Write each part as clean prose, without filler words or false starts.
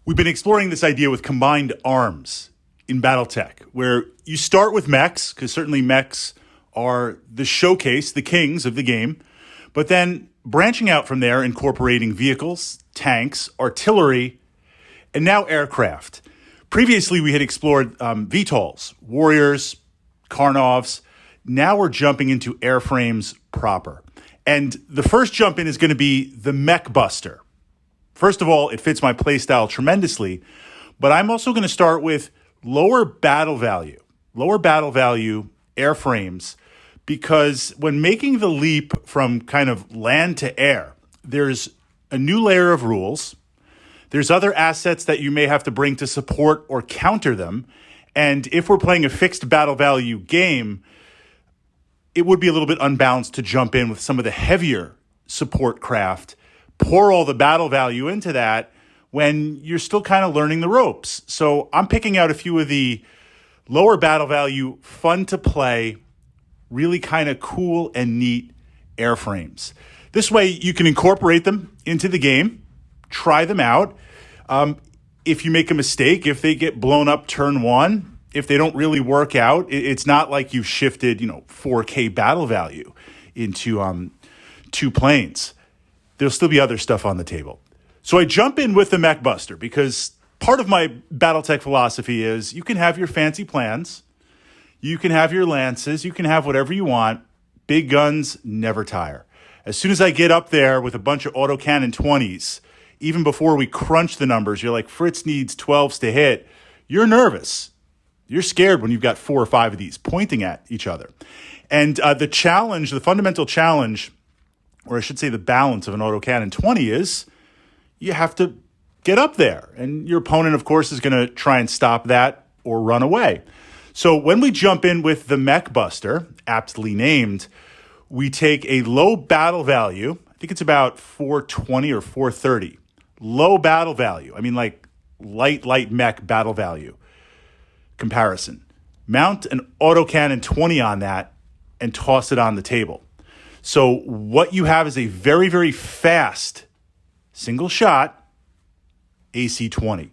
We've been exploring this idea with combined arms in Battletech, where you start with mechs, because certainly mechs are the showcase, the kings of the game, but then branching out from there, incorporating vehicles, tanks, artillery, and now aircraft. Previously, we had explored VTOLs, warriors, Karnovs. Now we're jumping into airframes proper. And the first jump in is going to be the MechBuster. First of all, it fits my playstyle tremendously, but I'm also going to start with lower battle value airframes, because when making the leap from kind of land to air, there's a new layer of rules. There's other assets that you may have to bring to support or counter them. And if we're playing a fixed battle value game, it would be a little bit unbalanced to jump in with some of the heavier support craft, pour all the battle value into that when you're still kind of learning the ropes. So I'm picking out a few of the lower battle value, fun to play, really kind of cool and neat airframes. This way you can incorporate them into the game, try them out. If you make a mistake, if they get blown up turn one, if they don't really work out, it's not like you've shifted, 4K battle value into two planes. There'll still be other stuff on the table. So I jump in with the MechBuster because part of my Battletech philosophy is you can have your fancy plans, you can have your lances, you can have whatever you want. Big guns never tire. As soon as I get up there with a bunch of autocannon 20s, even before we crunch the numbers, you're like, Fritz needs 12s to hit. You're nervous. You're scared when you've got 4 or 5 of these pointing at each other. And the fundamental challenge, or I should say the balance of an autocannon 20 is you have to get up there. And your opponent, of course, is going to try and stop that or run away. So when we jump in with the MechBuster, aptly named, we take a low battle value. I think it's about 420 or 430. Low battle value. I mean, like light mech battle value comparison. Mount an autocannon 20 on that and toss it on the table. So what you have is a very, very fast single shot AC-20.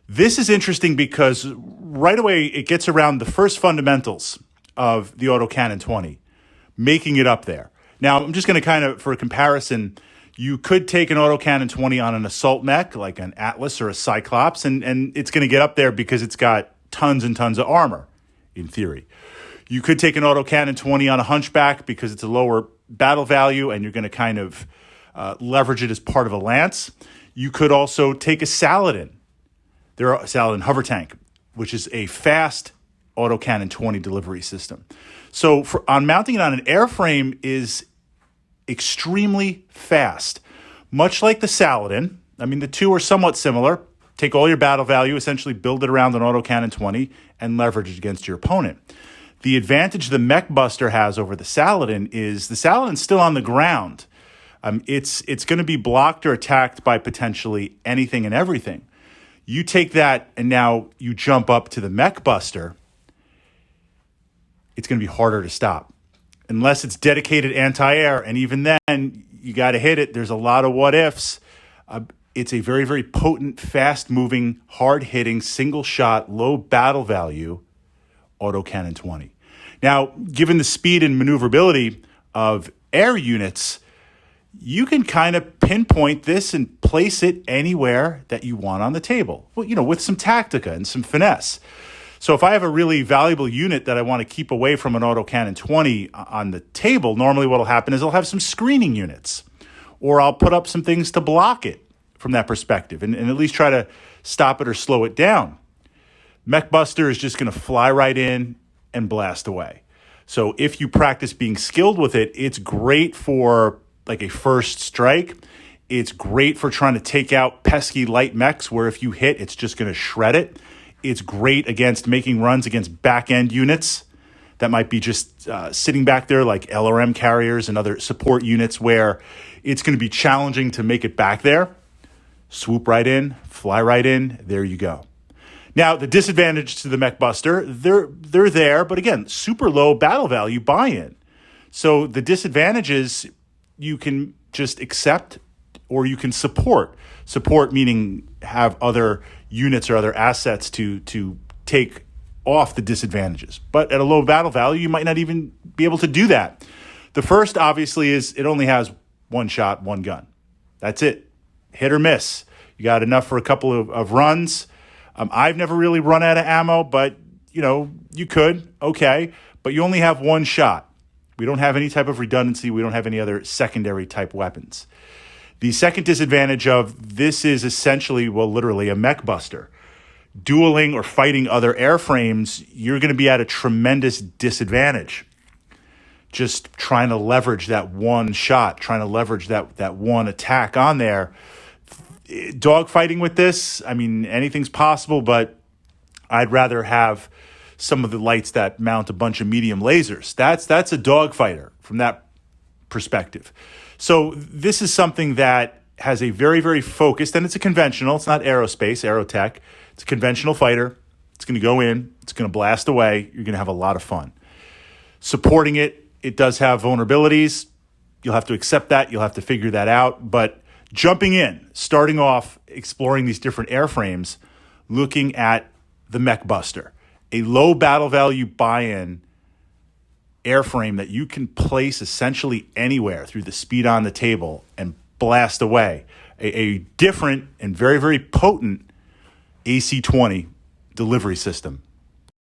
This is interesting because right away it gets around the first fundamentals of the autocannon 20, making it up there. Now, I'm just going to kind of, for a comparison, you could take an autocannon 20 on an assault mech, like an Atlas or a Cyclops, and it's going to get up there because it's got tons and tons of armor, in theory. You could take an autocannon 20 on a Hunchback because it's a lower battle value, and you're going to kind of leverage it as part of a lance. You could also take a Saladin. There are a Saladin hover tank, which is a fast autocannon 20 delivery system. So on mounting it on an airframe is extremely fast. Much like the Saladin, I mean, the two are somewhat similar. Take all your battle value, essentially build it around an autocannon 20, and leverage it against your opponent. The advantage the MechBuster has over the Saladin is the Saladin's still on the ground. It's going to be blocked or attacked by potentially anything and everything. You take that and now you jump up to the MechBuster, it's going to be harder to stop. Unless it's dedicated anti-air, and even then, you got to hit it. There's a lot of what-ifs. It's a very, very potent, fast-moving, hard-hitting, single-shot, low battle value autocannon 20. Now, given the speed and maneuverability of air units, you can kind of pinpoint this and place it anywhere that you want on the table. Well, with some tactica and some finesse. So if I have a really valuable unit that I want to keep away from an autocannon 20 on the table, normally what will happen is I'll have some screening units, or I'll put up some things to block it from that perspective and at least try to stop it or slow it down. MechBuster is just going to fly right in and blast away. So if you practice being skilled with it, it's great for like a first strike. It's great for trying to take out pesky light mechs where if you hit, it's just going to shred it. It's great against making runs against back-end units that might be just sitting back there like LRM carriers and other support units where it's going to be challenging to make it back there. Swoop right in, fly right in, there you go. Now, the disadvantage to the MechBuster, they're there, but again, super low battle value buy-in. So the disadvantage is you can just accept or you can support. Support meaning have other units or other assets to take off the disadvantages. But at a low battle value, you might not even be able to do that. The first, obviously, is it only has one shot, one gun. That's it. Hit or miss. You got enough for a couple of runs. I've never really run out of ammo, but, you could. Okay. But you only have one shot. We don't have any type of redundancy. We don't have any other secondary type weapons. The second disadvantage of this is essentially, literally a MechBuster. Dueling or fighting other airframes, you're going to be at a tremendous disadvantage. Just trying to leverage that one shot, trying to leverage that one attack on there. Dogfighting with this, anything's possible, but I'd rather have some of the lights that mount a bunch of medium lasers. That's a dogfighter from that perspective. So this is something that has a very, very focused, and it's a conventional, it's not aerospace, aerotech. It's a conventional fighter. It's going to go in. It's going to blast away. You're going to have a lot of fun. Supporting it, it does have vulnerabilities. You'll have to accept that. You'll have to figure that out. But jumping in, starting off, exploring these different airframes, looking at the MechBuster, a low battle value buy-in airframe that you can place essentially anywhere through the speed on the table and blast away. A different and very, very potent AC-20 delivery system.